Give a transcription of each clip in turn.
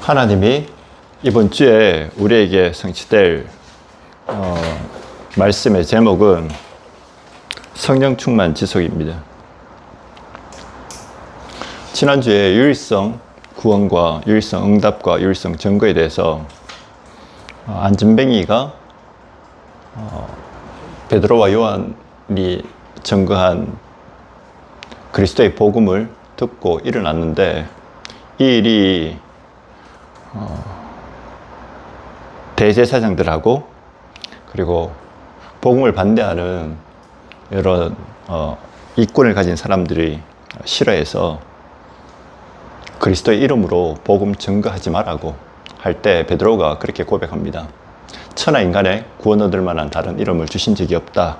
하나님이 이번 주에 우리에게 성취될 말씀의 제목은 성령 충만 지속입니다. 지난주에 유일성 구원과 유일성 응답과 유일성 증거에 대해서 안진뱅이가 베드로와 요한이 증거한 그리스도의 복음을 듣고 일어났는데, 이 일이 대제사장들하고 그리고 복음을 반대하는 이런 이권을 가진 사람들이 싫어해서 그리스도의 이름으로 복음 증거하지 말라고 할 때 베드로가 그렇게 고백합니다. 천하 인간에 구원 얻을 만한 다른 이름을 주신 적이 없다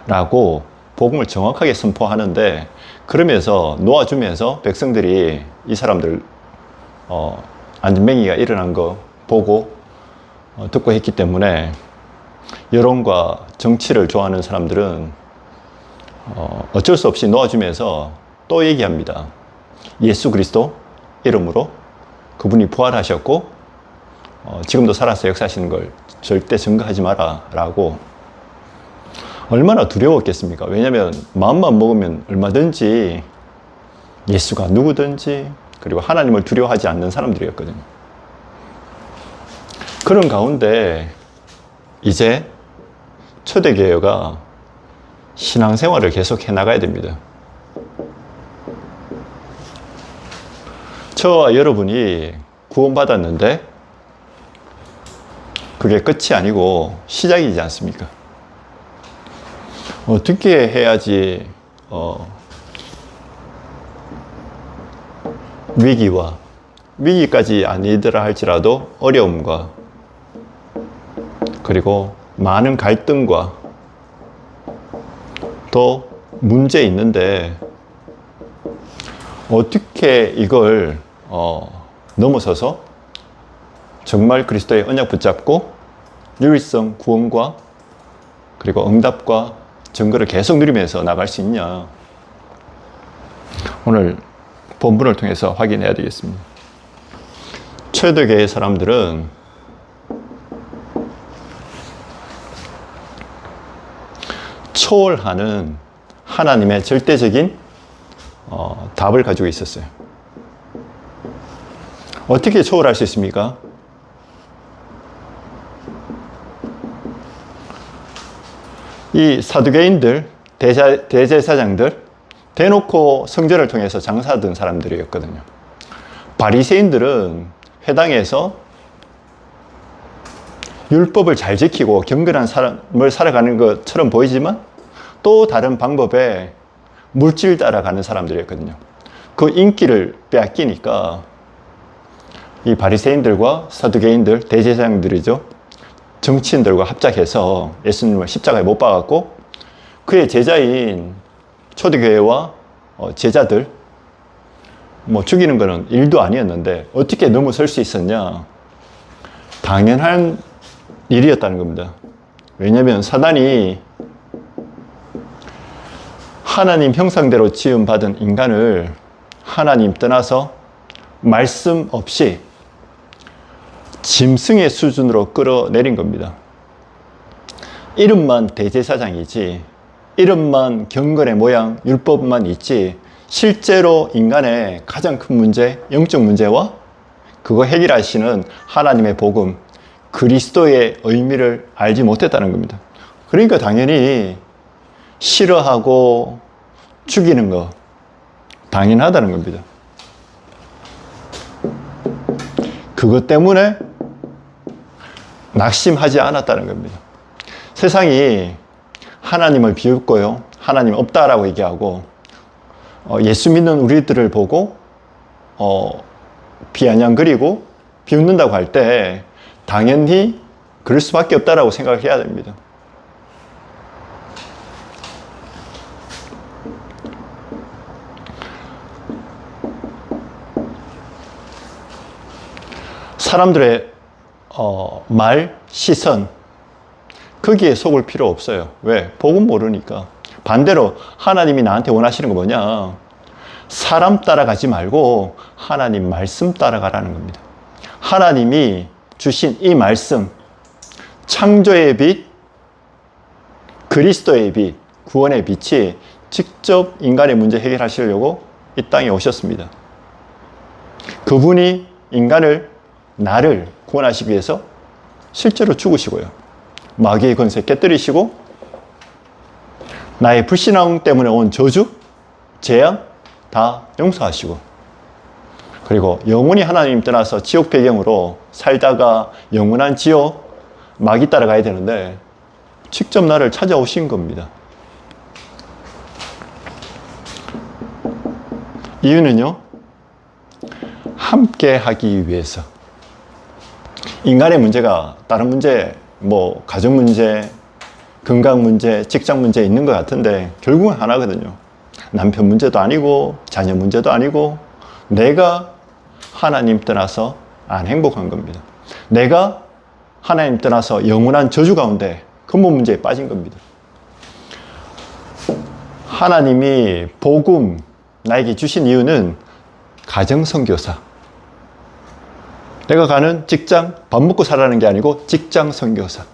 라고 복음을 정확하게 선포하는데, 그러면서 놓아주면서 백성들이 이 사람들 안진뱅이가 일어난 거 보고 듣고 했기 때문에 여론과 정치를 좋아하는 사람들은 어쩔 수 없이 놓아주면서 또 얘기합니다. 예수 그리스도 이름으로 그분이 부활하셨고 지금도 살아서 역사하시는 걸 절대 증거하지 마라 라고. 얼마나 두려웠겠습니까? 왜냐하면 마음만 먹으면 얼마든지 예수가 누구든지 그리고 하나님을 두려워하지 않는 사람들이었거든요. 그런 가운데 이제 초대교회가 신앙생활을 계속 해나가야 됩니다. 저와 여러분이 구원받았는데 그게 끝이 아니고 시작이지 않습니까? 어떻게 해야지 위기까지 아니더라 할지라도 어려움과 그리고 많은 갈등과 또 문제 있는데 어떻게 이걸 넘어서서 정말 그리스도의 언약 붙잡고 유일성 구원과 그리고 응답과 증거를 계속 누리면서 나갈 수 있냐, 오늘 본문을 통해서 확인해야 되겠습니다. 초대교회 사람들은 초월하는 하나님의 절대적인 답을 가지고 있었어요. 어떻게 초월할 수 있습니까? 이 사두개인들, 대제사장들, 대놓고 성전을 통해서 장사하던 사람들이었거든요. 바리새인들은 회당에서 율법을 잘 지키고 경건한 삶을 살아가는 것처럼 보이지만 또 다른 방법에 물질 따라가는 사람들이었거든요. 그 인기를 빼앗기니까 이 바리새인들과 사두개인들, 대제사장들이죠, 정치인들과 합작해서 예수님을 십자가에 못 박았고 그의 제자인 초대교회와 제자들 죽이는 거는 일도 아니었는데 어떻게 넘어설 수 있었냐? 당연한 일이었다는 겁니다. 왜냐하면 사단이 하나님 형상대로 지음받은 인간을 하나님 떠나서 말씀 없이 짐승의 수준으로 끌어내린 겁니다. 이름만 대제사장이지, 이름만 경건의 모양, 율법만 있지, 실제로 인간의 가장 큰 문제, 영적 문제와 그거 해결하시는 하나님의 복음, 그리스도의 의미를 알지 못했다는 겁니다. 그러니까 당연히 싫어하고 죽이는 거 당연하다는 겁니다. 그것 때문에 낙심하지 않았다는 겁니다. 세상이 하나님을 비웃고요, 하나님 없다라고 얘기하고 예수 믿는 우리들을 보고 비아냥거리고 비웃는다고 할 때 당연히 그럴 수밖에 없다라고 생각을 해야 됩니다. 사람들의 말, 시선, 거기에 속을 필요 없어요. 왜? 복음 모르니까. 반대로 하나님이 나한테 원하시는 거 뭐냐? 사람 따라가지 말고 하나님 말씀 따라가라는 겁니다. 하나님이 주신 이 말씀, 창조의 빛, 그리스도의 빛, 구원의 빛이 직접 인간의 문제 해결하시려고 이 땅에 오셨습니다. 그분이 인간을, 나를 구원하시기 위해서 실제로 죽으시고요. 마귀의 권세 깨뜨리시고 나의 불신앙 때문에 온 저주, 재앙 다 용서하시고, 그리고 영원히 하나님 떠나서 지옥 배경으로 살다가 영원한 지옥, 마귀 따라가야 되는데 직접 나를 찾아오신 겁니다. 이유는요, 함께 하기 위해서. 인간의 문제가 다른 문제, 뭐 가정 문제, 건강 문제, 직장 문제 있는 것 같은데 결국은 하나거든요. 남편 문제도 아니고 자녀 문제도 아니고 내가 하나님 떠나서 안 행복한 겁니다. 내가 하나님 떠나서 영원한 저주 가운데 근본 문제에 빠진 겁니다. 하나님이 복음 나에게 주신 이유는 가정선교사, 내가 가는 직장, 밥 먹고 살아가는 게 아니고 직장 선교사,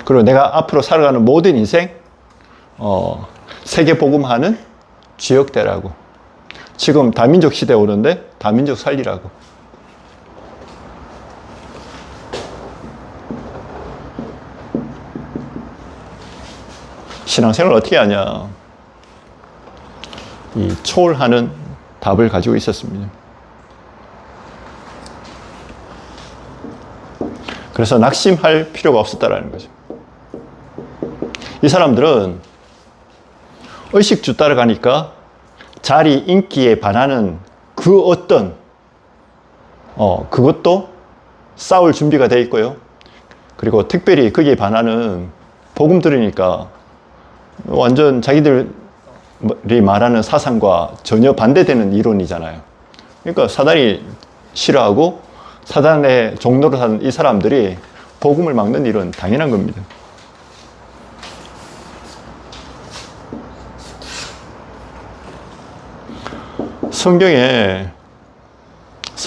그리고 내가 앞으로 살아가는 모든 인생 세계 복음하는 주역대라고. 지금 다민족 시대 오는데 다민족 살리라고. 신앙생활을 어떻게 하냐, 이 초월하는 답을 가지고 있었습니다. 그래서 낙심할 필요가 없었다라는 거죠. 이 사람들은 의식주 따라가니까 자리, 인기에 반하는 그 어떤 그것도 싸울 준비가 되어 있고요. 그리고 특별히 거기에 반하는, 복음 들으니까 완전 자기들이 말하는 사상과 전혀 반대되는 이론이잖아요. 그러니까 사단이 싫어하고 사단의 종로로 사는 이 사람들이 복음을 막는 일은 당연한 겁니다. 성경에서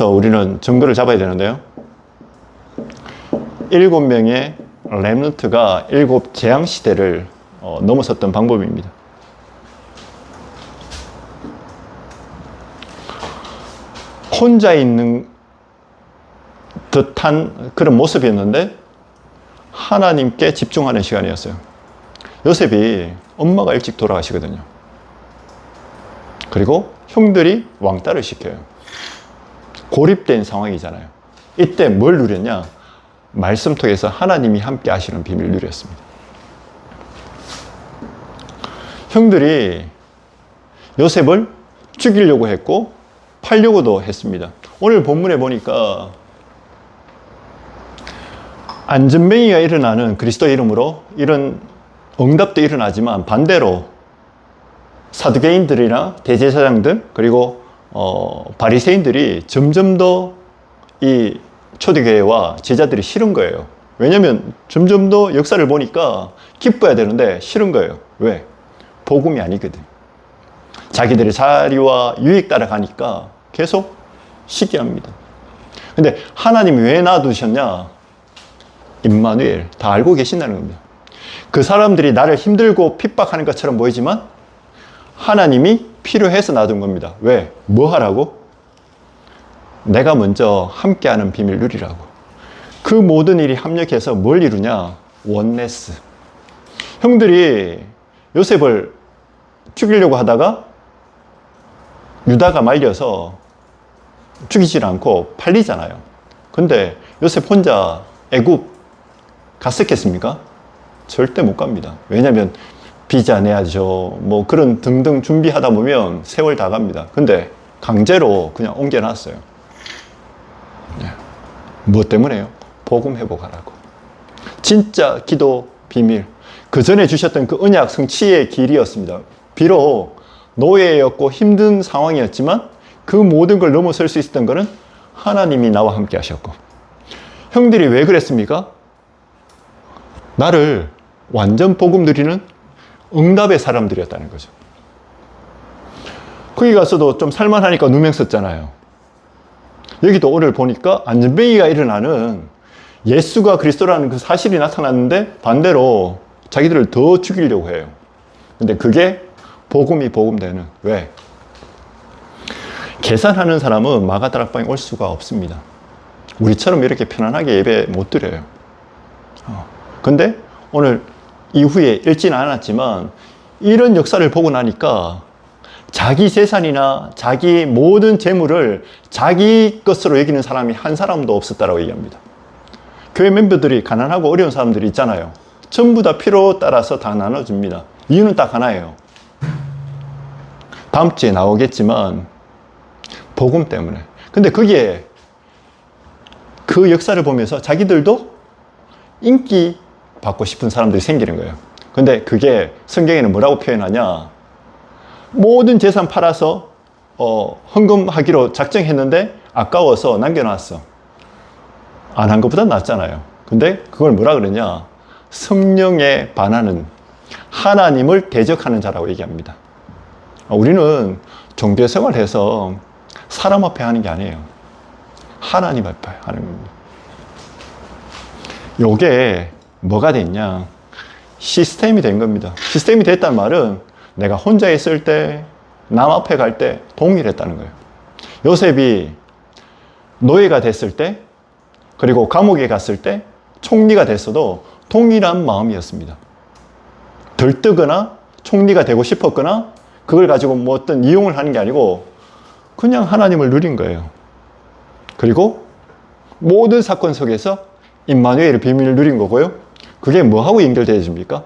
우리는 증거를 잡아야 되는데요. 7명의 렘넌트가 7 재앙시대를 넘어섰던 방법입니다. 혼자 있는 듯한 그런 모습이었는데 하나님께 집중하는 시간이었어요. 요셉이 엄마가 일찍 돌아가시거든요. 그리고 형들이 왕따를 시켜요. 고립된 상황이잖아요. 이때 뭘 누렸냐? 말씀 통해서 하나님이 함께 하시는 비밀을 누렸습니다. 형들이 요셉을 죽이려고 했고 팔려고도 했습니다. 오늘 본문에 보니까 안전뱅이가 일어나는 그리스도의 이름으로 이런 응답도 일어나지만 반대로 사두개인들이나 대제사장들 그리고 바리새인들이 점점 더 이 초대교회와 제자들이 싫은 거예요. 왜냐하면 점점 더 역사를 보니까 기뻐야 되는데 싫은 거예요. 왜? 복음이 아니거든. 자기들의 자리와 유익 따라가니까 계속 시기합니다. 근데 하나님이 왜 놔두셨냐? 임마누엘, 다 알고 계신다는 겁니다. 그 사람들이 나를 힘들고 핍박하는 것처럼 보이지만 하나님이 필요해서 놔둔 겁니다. 왜? 뭐 하라고? 내가 먼저 함께하는 비밀 누리라고. 그 모든 일이 합력해서 뭘 이루냐? 원네스. 형들이 요셉을 죽이려고 하다가 유다가 말려서 죽이질 않고 팔리잖아요. 근데 요셉 혼자 애굽 갔었겠습니까? 절대 못 갑니다. 왜냐하면 비자 내야죠. 뭐 그런 등등 준비하다 보면 세월 다 갑니다. 근데 강제로 그냥 옮겨놨어요. 무엇 때문에요? 복음 회복하라고. 진짜 기도 비밀. 그 전에 주셨던 그 언약 성취의 길이었습니다. 비록 노예였고 힘든 상황이었지만 그 모든 걸 넘어설 수 있었던 것은 하나님이 나와 함께 하셨고. 형들이 왜 그랬습니까? 나를 완전 복음 누리는 응답의 사람들이었다는 거죠. 거기 가서도 좀 살만하니까 누명 썼잖아요. 여기도 오늘 보니까 안전뱅이가 일어나는 예수가 그리스도라는 그 사실이 나타났는데 반대로 자기들을 더 죽이려고 해요. 근데 그게 복음이 복음되는. 왜? 계산하는 사람은 마가다락방에 올 수가 없습니다. 우리처럼 이렇게 편안하게 예배 못 드려요. 근데 오늘 이후에 읽지는 않았지만 이런 역사를 보고 나니까 자기 재산이나 자기 모든 재물을 자기 것으로 여기는 사람이 한 사람도 없었다라고 얘기합니다. 교회 멤버들이 가난하고 어려운 사람들이 있잖아요. 전부 다 필요에 따라서 다 나눠줍니다. 이유는 딱 하나예요. 다음 주에 나오겠지만 복음 때문에. 근데 그게 그 역사를 보면서 자기들도 인기 받고 싶은 사람들이 생기는 거예요. 근데 그게 성경에는 뭐라고 표현하냐? 모든 재산 팔아서 헌금하기로 작정했는데 아까워서 남겨놨어. 안 한 것보다 낫잖아요. 근데 그걸 뭐라 그러냐? 성령에 반하는, 하나님을 대적하는 자라고 얘기합니다. 우리는 종교 생활해서 사람 앞에 하는 게 아니에요. 하나님 앞에 하는 겁니다. 요게 뭐가 됐냐? 시스템이 된 겁니다. 시스템이 됐다는 말은 내가 혼자 있을 때, 남 앞에 갈 때 동일했다는 거예요. 요셉이 노예가 됐을 때, 그리고 감옥에 갔을 때 총리가 됐어도 동일한 마음이었습니다. 들뜨거나 총리가 되고 싶었거나 그걸 가지고 뭐 어떤 이용을 하는 게 아니고 그냥 하나님을 누린 거예요. 그리고 모든 사건 속에서 임마누엘의 비밀을 누린 거고요. 그게 뭐하고 연결되어집니까?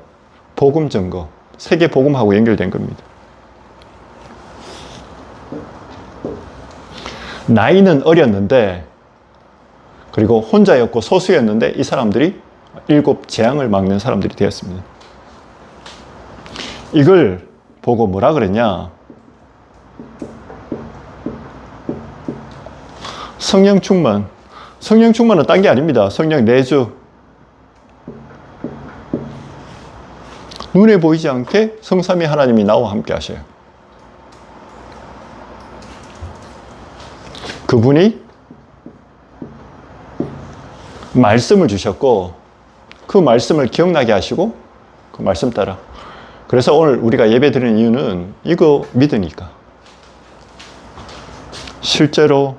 복음 증거, 세계 복음하고 연결된 겁니다. 나이는 어렸는데, 그리고 혼자였고 소수였는데 이 사람들이 7 재앙을 막는 사람들이 되었습니다. 이걸 보고 뭐라 그랬냐? 성령 충만. 성령 충만은 딴 게 아닙니다. 성령 내주. 눈에 보이지 않게 성삼위 하나님이 나와 함께 하셔요. 그분이 말씀을 주셨고 그 말씀을 기억나게 하시고 그 말씀 따라. 그래서 오늘 우리가 예배 드리는 이유는 이거 믿으니까. 실제로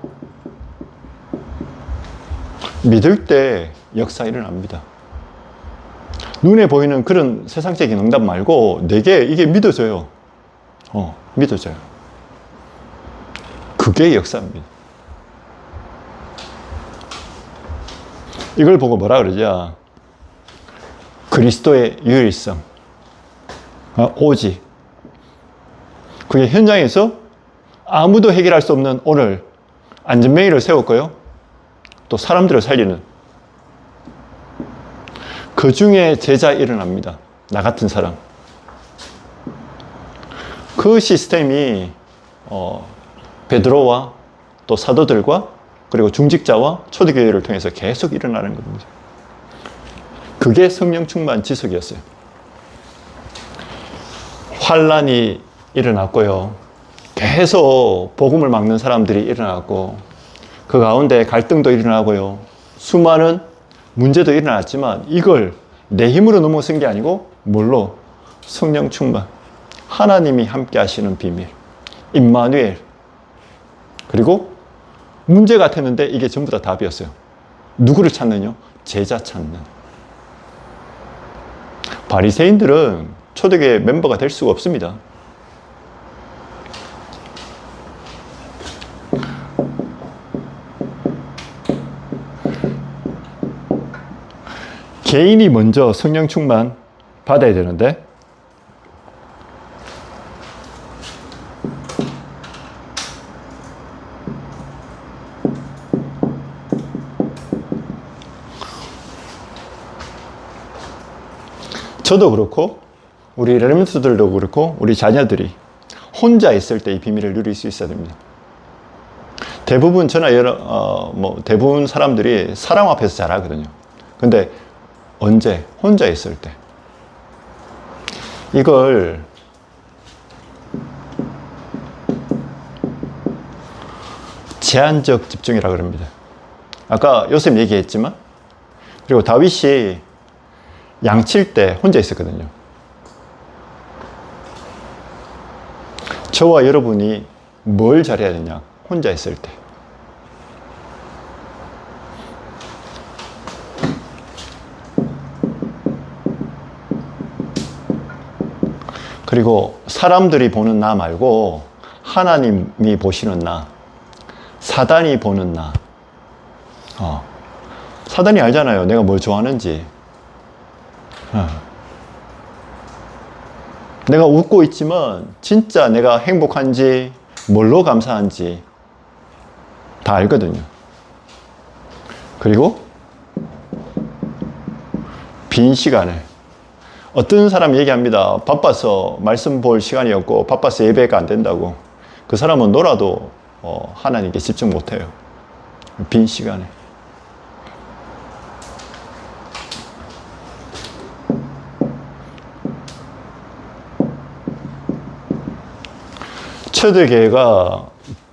믿을 때 역사 일어납니다. 눈에 보이는 그런 세상적인 응답 말고 내게 이게 믿어져요. 믿어져요. 그게 역사입니다. 이걸 보고 뭐라 그러죠? 그리스도의 유일성. 오직. 그게 현장에서 아무도 해결할 수 없는 오늘 안전뱅이를 세웠고요. 또 사람들을 살리는. 그 중에 제자 일어납니다. 나 같은 사람. 그 시스템이 베드로와 또 사도들과 그리고 중직자와 초대교회를 통해서 계속 일어나는 겁니다. 그게 성령 충만 지속이었어요. 환란이 일어났고요. 계속 복음을 막는 사람들이 일어났고 그 가운데 갈등도 일어나고요. 수많은 문제도 일어났지만 이걸 내 힘으로 넘어선 게 아니고 뭘로? 성령 충만. 하나님이 함께 하시는 비밀. 임마누엘. 그리고 문제 같았는데 이게 전부 다 답이었어요. 누구를 찾느냐? 제자 찾는. 바리새인들은 초대교회 멤버가 될 수가 없습니다. 개인이 먼저 성령 충만 받아야 되는데 저도 그렇고 우리 레멘트들도 그렇고 우리 자녀들이 혼자 있을 때 이 비밀을 누릴 수 있어야 됩니다. 대부분 저나 대부분 사람들이 사람 앞에서 잘하거든요. 근데 언제? 혼자 있을 때. 이걸 제한적 집중이라 그럽니다. 아까 요셉 얘기했지만, 그리고 다윗이 양칠 때 혼자 있었거든요. 저와 여러분이 뭘 잘해야 되냐? 혼자 있을 때. 그리고 사람들이 보는 나 말고 하나님이 보시는 나, 사단이 보는 나. 사단이 알잖아요. 내가 뭘 좋아하는지. 내가 웃고 있지만 진짜 내가 행복한지, 뭘로 감사한지 다 알거든요. 그리고 빈 시간을, 어떤 사람 얘기합니다. 바빠서 말씀 볼 시간이 없고 바빠서 예배가 안 된다고. 그 사람은 놀아도 하나님께 집중 못해요. 빈 시간에. 초대교회가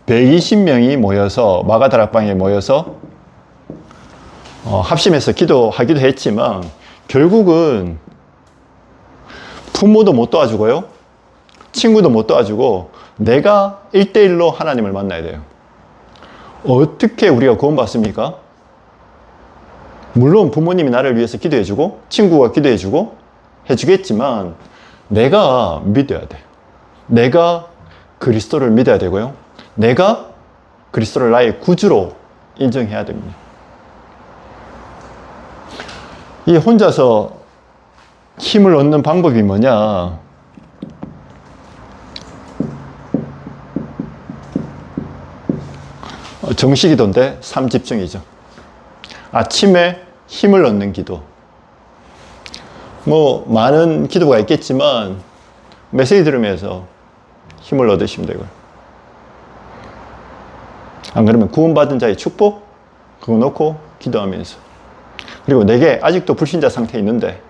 120명이 모여서 마가다락방에 모여서 합심해서 기도하기도 했지만 결국은 부모도 못 도와주고요, 친구도 못 도와주고 내가 1대1로 하나님을 만나야 돼요. 어떻게 우리가 구원받습니까? 물론 부모님이 나를 위해서 기도해주고 친구가 기도해주고 해주겠지만 내가 믿어야 돼. 내가 그리스도를 믿어야 되고요, 내가 그리스도를 나의 구주로 인정해야 됩니다. 이 혼자서 힘을 얻는 방법이 뭐냐? 정시기도인데 3집중이죠. 아침에 힘을 얻는 기도. 많은 기도가 있겠지만 메시지 들으면서 힘을 얻으시면 되고요. 안 그러면 구원받은 자의 축복, 그거 놓고 기도하면서. 그리고 내게 아직도 불신자 상태에 있는데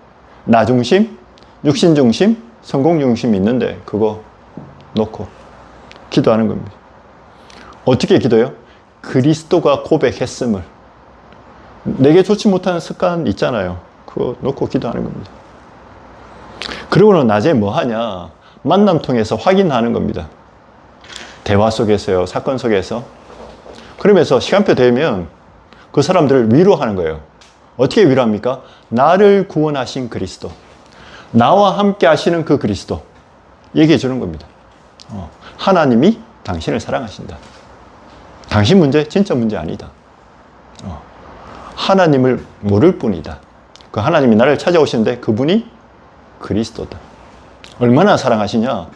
나 중심, 육신 중심, 성공 중심이 있는데 그거 놓고 기도하는 겁니다. 어떻게 기도해요? 그리스도가 고백했음을. 내게 좋지 못한 습관 있잖아요. 그거 놓고 기도하는 겁니다. 그러고는 낮에 뭐 하냐? 만남 통해서 확인하는 겁니다. 대화 속에서요, 사건 속에서. 그러면서 시간표 되면 그 사람들을 위로하는 거예요. 어떻게 위로합니까? 나를 구원하신 그리스도, 나와 함께 하시는 그 그리스도 얘기해 주는 겁니다. 하나님이 당신을 사랑하신다. 당신 문제 진짜 문제 아니다. 하나님을 모를 뿐이다. 그 하나님이 나를 찾아오시는데 그분이 그리스도다. 얼마나 사랑하시냐?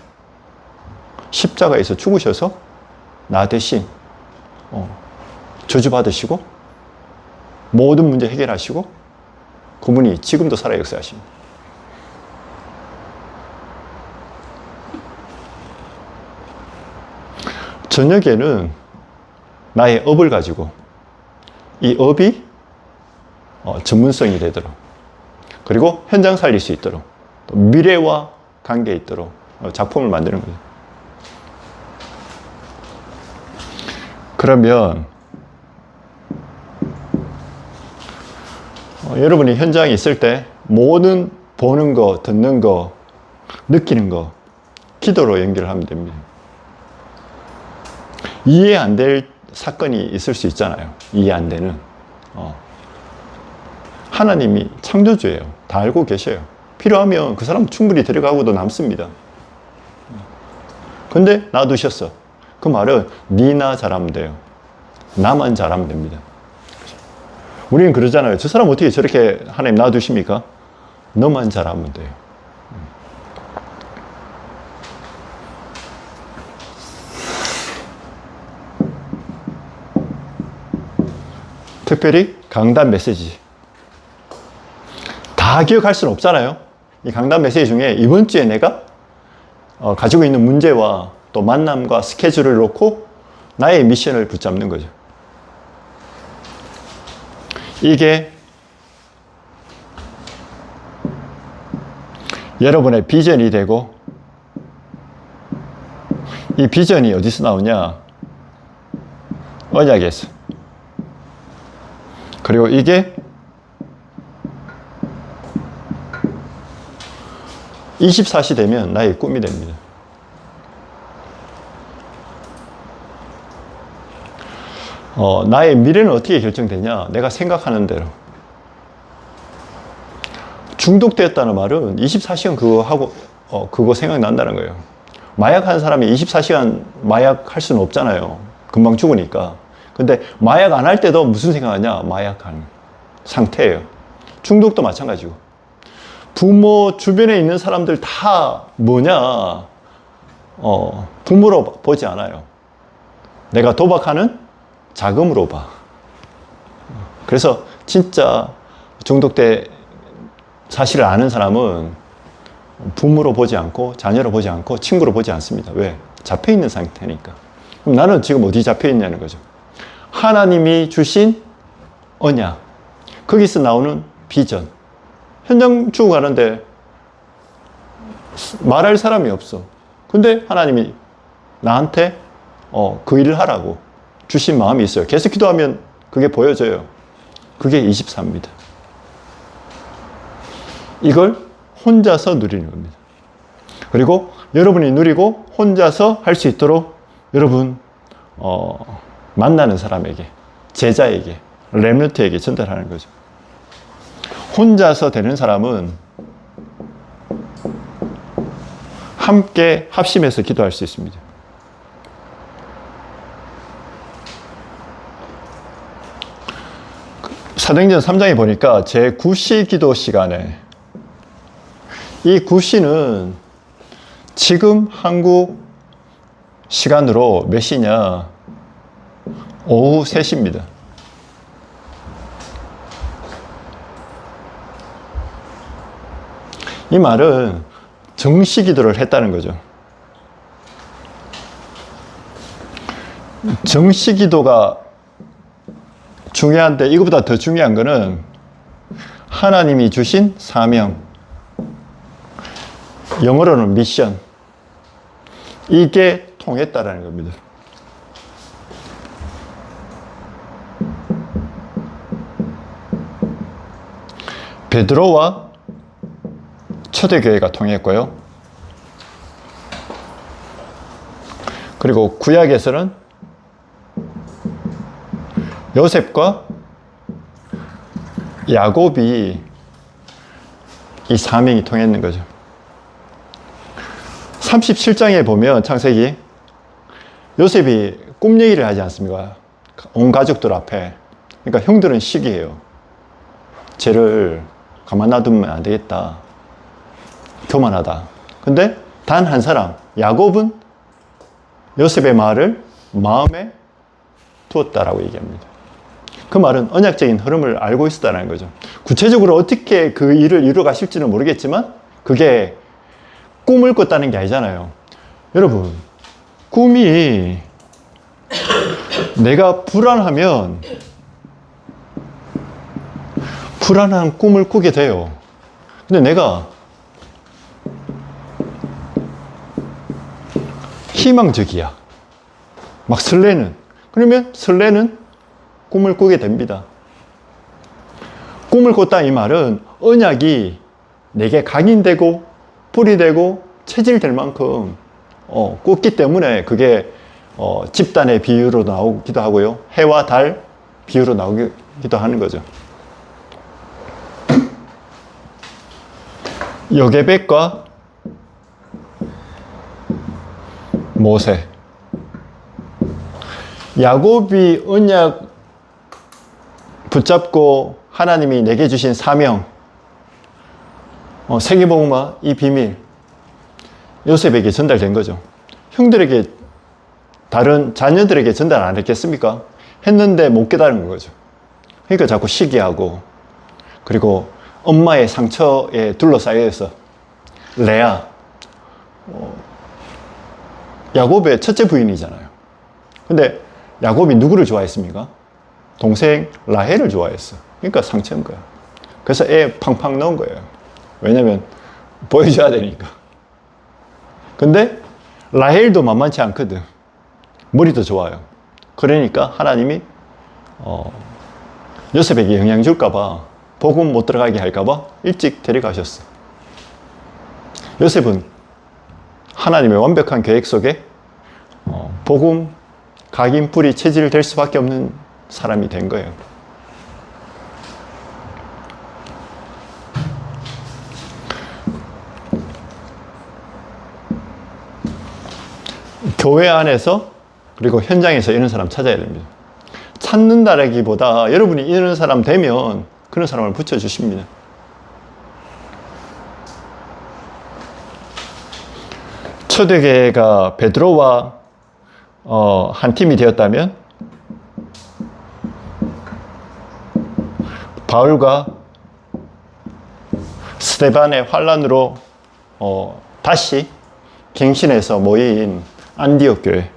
십자가에서 죽으셔서 나 대신 저주받으시고 모든 문제 해결하시고 그분이 지금도 살아 역사하십니다. 저녁에는 나의 업을 가지고 이 업이 전문성이 되도록, 그리고 현장 살릴 수 있도록, 또 미래와 관계 있도록 작품을 만드는 거죠. 그러면 여러분이 현장에 있을 때 모든 보는 거, 듣는 거, 느끼는 거 기도로 연결하면 됩니다. 이해 안 될 사건이 있을 수 있잖아요. 이해 안 되는. 하나님이 창조주예요. 다 알고 계셔요. 필요하면 그 사람 충분히 데려가고도 남습니다. 근데 놔두셨어. 그 말은 니나 잘하면 돼요. 나만 잘하면 됩니다. 우리는 그러잖아요. 저 사람 어떻게 저렇게 하나님 놔두십니까? 너만 잘하면 돼요. 특별히 강단 메시지. 다 기억할 수는 없잖아요. 이 강단 메시지 중에 이번 주에 내가 가지고 있는 문제와 또 만남과 스케줄을 놓고 나의 미션을 붙잡는 거죠. 이게 여러분의 비전이 되고, 이 비전이 어디서 나오냐? 언약에서. 그리고 이게 24시 되면 나의 꿈이 됩니다. 나의 미래는 어떻게 결정되냐? 내가 생각하는 대로. 중독되었다는 말은 24시간 그거 하고, 그거 생각난다는 거예요. 마약한 사람이 24시간 마약 할 수는 없잖아요. 금방 죽으니까. 근데 마약 안 할 때도 무슨 생각하냐? 마약하는 상태예요. 중독도 마찬가지고. 부모 주변에 있는 사람들 다 뭐냐? 부모로 보지 않아요. 내가 도박하는 자금으로 봐. 그래서 진짜 중독돼 사실을 아는 사람은 부모로 보지 않고 자녀로 보지 않고 친구로 보지 않습니다. 왜? 잡혀 있는 상태니까. 그럼 나는 지금 어디 잡혀 있냐는 거죠. 하나님이 주신 언약, 거기서 나오는 비전. 현장 주고 가는데 말할 사람이 없어. 근데 하나님이 나한테 그 일을 하라고 주신 마음이 있어요. 계속 기도하면 그게 보여져요. 그게 24입니다. 이걸 혼자서 누리는 겁니다. 그리고 여러분이 누리고 혼자서 할 수 있도록 여러분 만나는 사람에게, 제자에게, 렘넌트에게 전달하는 거죠. 혼자서 되는 사람은 함께 합심해서 기도할 수 있습니다. 사도행전 3장에 보니까 제9시 기도 시간에, 이 9시는 지금 한국 시간으로 몇 시냐? 오후 3시입니다. 이 말은 정시 기도를 했다는 거죠. 정시 기도가 중요한데 이거보다 더 중요한 거는 하나님이 주신 사명, 영어로는 미션, 이게 통했다라는 겁니다. 베드로와 초대교회가 통했고요. 그리고 구약에서는 요셉과 야곱이 이 사명이 통했는 거죠. 37장에 보면 창세기, 요셉이 꿈 얘기를 하지 않습니까? 온 가족들 앞에. 그러니까 형들은 시기해요. 쟤를 가만 놔두면 안 되겠다. 교만하다. 근데 단 한 사람, 야곱은 요셉의 말을 마음에 두었다라고 얘기합니다. 그 말은 언약적인 흐름을 알고 있었다는 거죠. 구체적으로 어떻게 그 일을 이루어 가실지는 모르겠지만 그게 꿈을 꿨다는 게 아니잖아요. 여러분, 꿈이 내가 불안하면 불안한 꿈을 꾸게 돼요. 근데 내가 희망적이야. 막 설레는. 그러면 설레는 꿈을 꾸게 됩니다. 꿈을 꿨다 이 말은 언약이 내게 각인되고 불이 되고 체질될 만큼 꿨기 때문에 그게 집단의 비유로 나오기도 하고요. 해와 달 비유로 나오기도 하는 거죠. 여게벳과 모세, 야곱이 언약 붙잡고 하나님이 내게 주신 사명, 세계복음화 이 비밀 요셉에게 전달된 거죠. 형들에게, 다른 자녀들에게 전달 안 했겠습니까? 했는데 못 깨달은 거죠. 그러니까 자꾸 시기하고, 그리고 엄마의 상처에 둘러싸여서 레아, 야곱의 첫째 부인이잖아요. 근데 야곱이 누구를 좋아했습니까? 동생 라헬을 좋아했어. 그러니까 상처인 거야. 그래서 애 팡팡 넣은 거예요. 왜냐면 보여줘야 되니까. 근데 라헬도 만만치 않거든. 머리도 좋아요. 그러니까 하나님이 요셉에게 영향 줄까봐, 복음 못 들어가게 할까봐 일찍 데려가셨어. 요셉은 하나님의 완벽한 계획 속에 복음 각인뿔이 체질될 수밖에 없는 사람이 된 거예요. 교회 안에서 그리고 현장에서 이런 사람 찾아야 됩니다. 찾는다라기보다 여러분이 이런 사람 되면 그런 사람을 붙여주십니다. 초대교회가 베드로와 한 팀이 되었다면 바울과 스데반의 환란으로 다시 갱신해서 모인 안디옥 교회,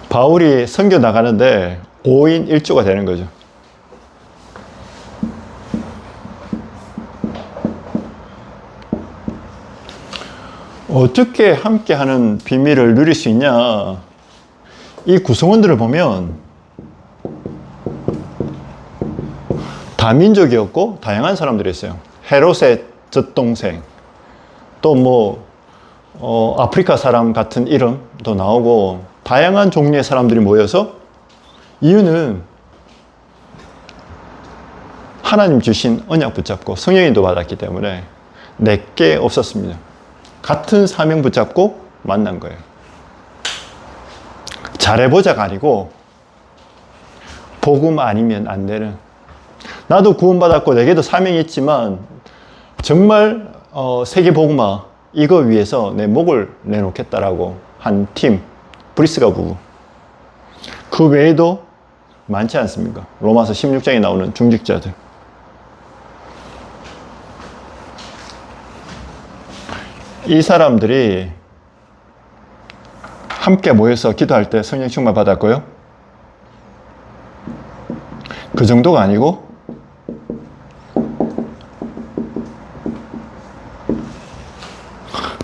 바울이 선교 나가는데 5인 1조가 되는 거죠. 어떻게 함께하는 비밀을 누릴 수 있냐? 이 구성원들을 보면 다민족이었고 다양한 사람들이었어요. 헤롯의 젖동생, 또 아프리카 사람 같은 이름도 나오고 다양한 종류의 사람들이 모여서, 이유는 하나님 주신 언약 붙잡고 성령인도 받았기 때문에 내게 없었습니다. 같은 사명 붙잡고 만난 거예요. 잘해보자가 아니고 복음 아니면 안 되는, 나도 구원받았고 내게도 사명이 있지만 정말 세계 복음화 이거 위해서 내 목을 내놓겠다라고 한 팀, 브리스가 부부. 그 외에도 많지 않습니까? 로마서 16장에 나오는 중직자들. 이 사람들이 함께 모여서 기도할 때 성령 충만 받았고요. 그 정도가 아니고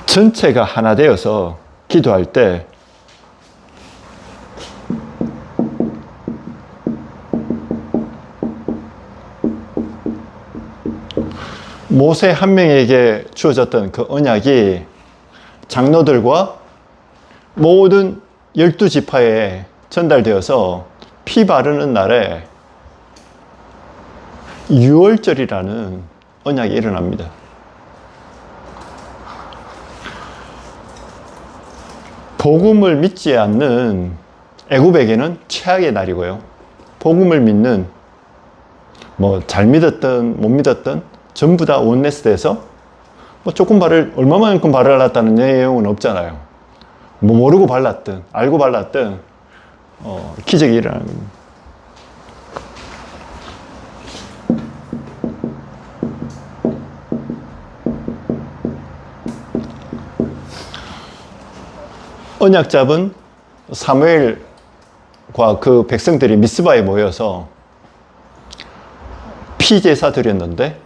전체가 하나 되어서 기도할 때 모세 한 명에게 주어졌던 그 언약이 장로들과 모든 12지파에 전달되어서 피 바르는 날에 유월절이라는 언약이 일어납니다. 복음을 믿지 않는 애굽에게는 최악의 날이고요. 복음을 믿는, 잘 믿었든 못 믿었든 전부 다 원네스 돼서 조금 얼마만큼 발랐다는 내용은 없잖아요. 모르고 발랐든 알고 발랐든 기적이 일어나는 겁니다. 언약 잡은 사무엘과 그 백성들이 미스바에 모여서 피제사 드렸는데,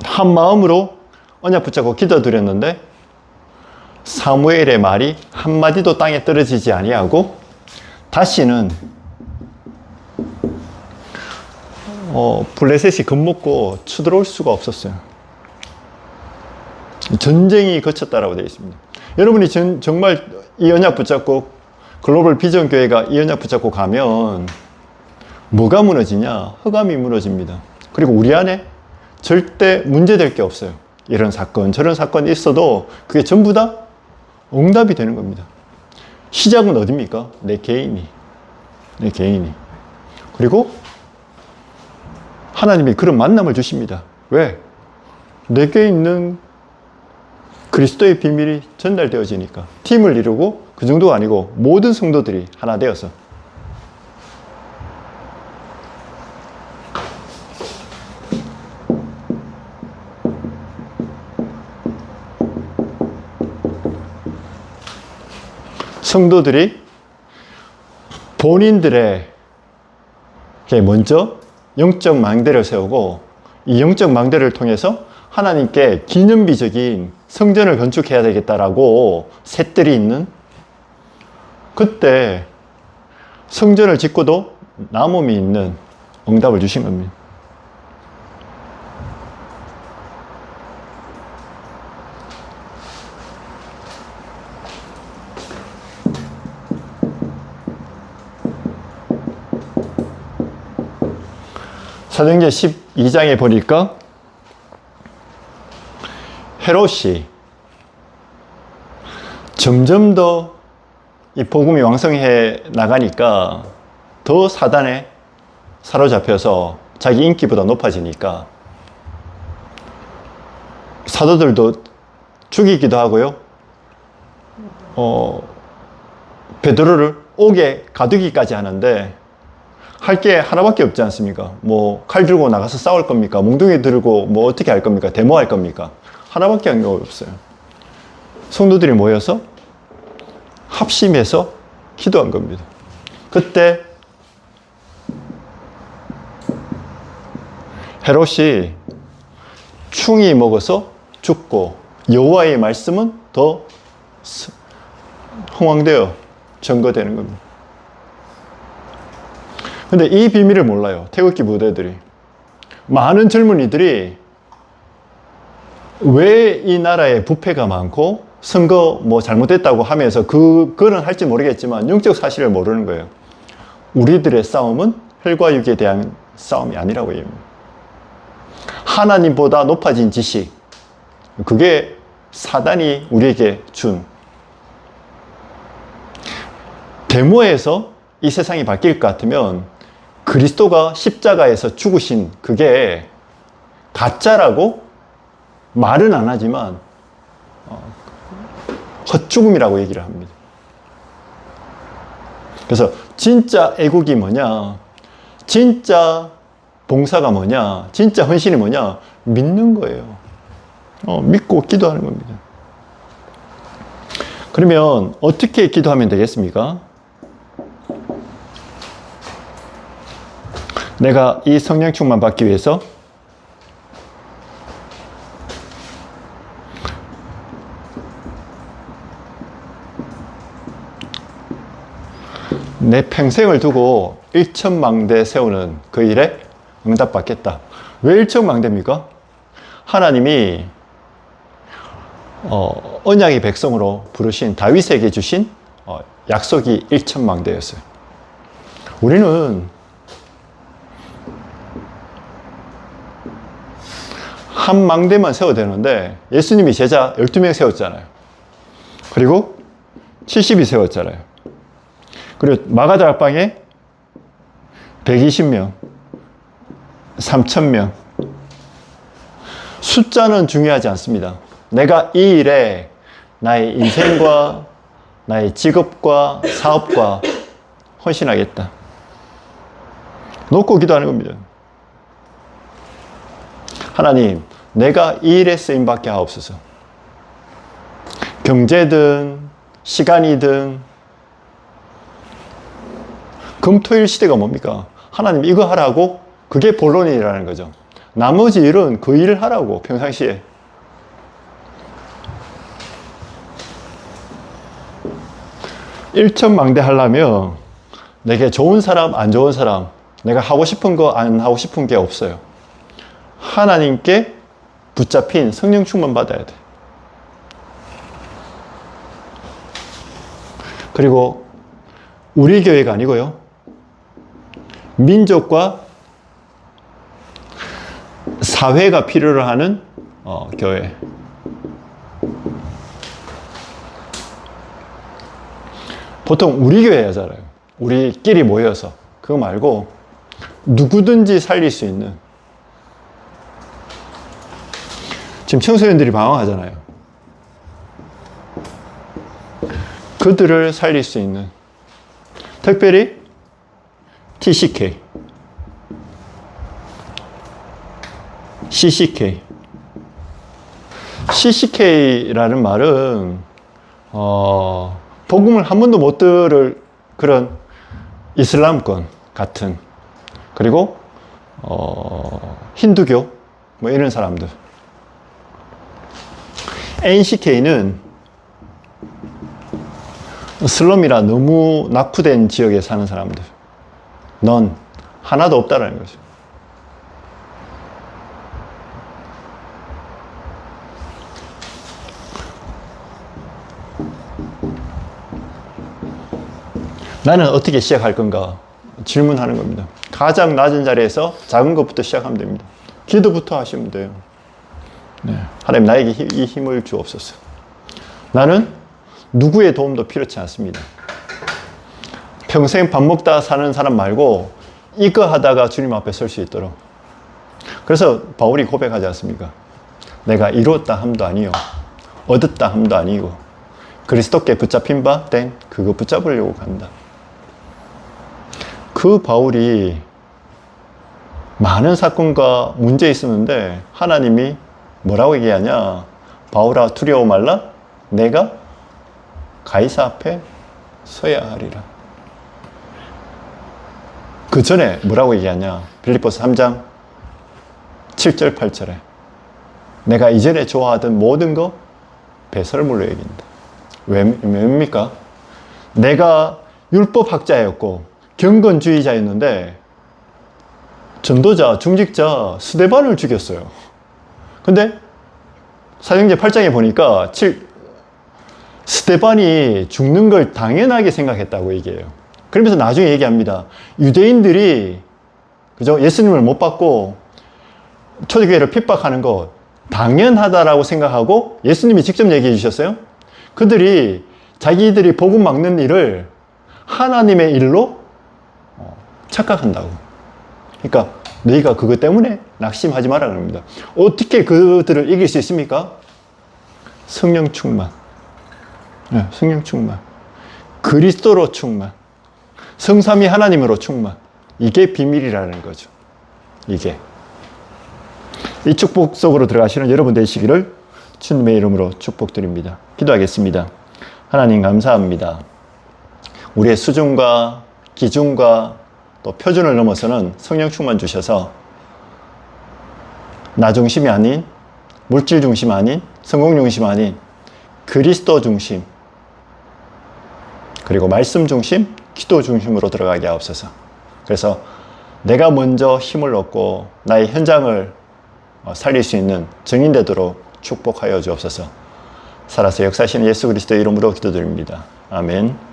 한 마음으로 언약 붙잡고 기도 드렸는데 사무엘의 말이 한마디도 땅에 떨어지지 아니하고 다시는 블레셋이 겁먹고 쳐들어올 수가 없었어요. 전쟁이 거쳤다라고 되어 있습니다. 여러분이 정말 이 언약 붙잡고, 글로벌 비전 교회가 이 언약 붙잡고 가면 뭐가 무너지냐? 흑암이 무너집니다. 그리고 우리 안에 절대 문제될 게 없어요. 이런 사건 저런 사건이 있어도 그게 전부 다 응답이 되는 겁니다. 시작은 어디입니까? 내 개인이. 그리고 하나님이 그런 만남을 주십니다. 왜? 내게 있는 그리스도의 비밀이 전달되어지니까. 팀을 이루고, 그 정도가 아니고 모든 성도들이 하나 되어서. 성도들이 본인들의 먼저 영적 망대를 세우고, 이 영적 망대를 통해서 하나님께 기념비적인 성전을 건축해야 되겠다라고 셋들이 있는, 그때 성전을 짓고도 남음이 있는 응답을 주신 겁니다. 사도행전 12장에 보니까 헤롯이 점점 더 이 복음이 왕성해 나가니까 더 사단에 사로잡혀서 자기 인기보다 높아지니까 사도들도 죽이기도 하고요. 베드로를 옥에 가두기까지 하는데 할 게 하나밖에 없지 않습니까? 뭐 칼 들고 나가서 싸울 겁니까? 몽둥이 들고 뭐 어떻게 할 겁니까? 데모할 겁니까? 하나밖에 한 게 없어요. 성도들이 모여서 합심해서 기도한 겁니다. 그때 헤롯이 충이 먹어서 죽고 여호와의 말씀은 더 흥왕되어 증거되는 겁니다. 근데 이 비밀을 몰라요. 태극기 부대들이. 많은 젊은이들이 왜 이 나라에 부패가 많고 선거 뭐 잘못됐다고 하면서 그거는 할지 모르겠지만 영적 사실을 모르는 거예요. 우리들의 싸움은 혈과 육에 대한 싸움이 아니라고 얘기합니다. 하나님보다 높아진 지식, 그게 사단이 우리에게 준 데모에서 이 세상이 바뀔 것 같으면 그리스도가 십자가에서 죽으신 그게 가짜라고 말은 안 하지만 헛죽음이라고 얘기를 합니다. 그래서 진짜 애국이 뭐냐, 진짜 봉사가 뭐냐, 진짜 헌신이 뭐냐, 믿는 거예요. 믿고 기도하는 겁니다. 그러면 어떻게 기도하면 되겠습니까? 내가 이 성령 충만 받기 위해서 내 평생을 두고 일천망대 세우는 그 일에 응답받겠다. 왜 일천망대입니까? 하나님이 언약의 백성으로 부르신 다윗에게 주신 약속이 일천망대였어요. 우리는 한 망대만 세워도 되는데 예수님이 제자 12명 세웠잖아요. 그리고 70이 세웠잖아요. 그리고 마가다락방에 120명, 3,000명. 숫자는 중요하지 않습니다. 내가 이 일에 나의 인생과 나의 직업과 사업과 헌신하겠다. 놓고 기도하는 겁니다. 하나님, 내가 이 일에 쓰임받게 하옵소서. 경제든 시간이든. 금토일 시대가 뭡니까? 하나님 이거 하라고? 그게 본론이라는 거죠. 나머지 일은 그 일을 하라고, 평상시에. 일천망대 하려면 내게 좋은 사람, 안 좋은 사람, 내가 하고 싶은 거, 안 하고 싶은 게 없어요. 하나님께 붙잡힌 성령 충만 받아야 돼. 그리고 우리 교회가 아니고요. 민족과 사회가 필요로 하는 교회. 보통 우리 교회 하잖아요. 우리끼리 모여서. 그거 말고 누구든지 살릴 수 있는. 지금 청소년들이 방황하잖아요. 그들을 살릴 수 있는. 특별히 TCK, CCK. CCK라는 말은 복음을 한 번도 못 들을 그런 이슬람권 같은, 그리고 힌두교 뭐 이런 사람들. NCK는 슬럼이라 너무 낙후된 지역에 사는 사람들. 넌 하나도 없다라는 거죠. 나는 어떻게 시작할 건가 질문하는 겁니다. 가장 낮은 자리에서 작은 것부터 시작하면 됩니다. 기도부터 하시면 돼요. 네. 하나님 나에게 이 힘을 주옵소서. 나는 누구의 도움도 필요치 않습니다. 평생 밥 먹다 사는 사람 말고 이거 하다가 주님 앞에 설 수 있도록. 그래서 바울이 고백하지 않습니까? 내가 이루었다 함도 아니요 얻었다 함도 아니고 그리스도께 붙잡힌 바 된 그거 붙잡으려고 간다. 그 바울이 많은 사건과 문제 있었는데 하나님이 뭐라고 얘기하냐? 바울아 두려워 말라. 내가 가이사 앞에 서야 하리라. 그 전에 뭐라고 얘기하냐? 빌립보서 3장 7절 8절에 내가 이전에 좋아하던 모든 거 배설물로 여긴다. 왜입니까? 내가 율법학자였고 경건주의자였는데 전도자, 중직자 스데반을 죽였어요. 근데 사도행전 8장에 보니까 스데반이 죽는 걸 당연하게 생각했다고 얘기해요. 그러면서 나중에 얘기합니다. 유대인들이 그죠? 예수님을 못 받고 초대교회를 핍박하는 것 당연하다라고 생각하고 예수님이 직접 얘기해 주셨어요. 그들이 자기들이 복음 막는 일을 하나님의 일로 착각한다고. 그러니까 너희가 그것 때문에 낙심하지 마라 그럽니다. 어떻게 그들을 이길 수 있습니까? 성령 충만. 네, 성령 충만. 그리스도로 충만. 성삼위 하나님으로 충만. 이게 비밀이라는 거죠. 이게. 이 축복 속으로 들어가시는 여러분 되시기를 주님의 이름으로 축복드립니다. 기도하겠습니다. 하나님 감사합니다. 우리의 수준과 기준과 또 표준을 넘어서는 성령 충만 주셔서 나 중심이 아닌, 물질 중심 아닌, 성공 중심 아닌 그리스도 중심, 그리고 말씀 중심, 기도 중심으로 들어가게 하옵소서. 그래서 내가 먼저 힘을 얻고 나의 현장을 살릴 수 있는 증인되도록 축복하여 주옵소서. 살아서 역사하시는 예수 그리스도의 이름으로 기도드립니다. 아멘.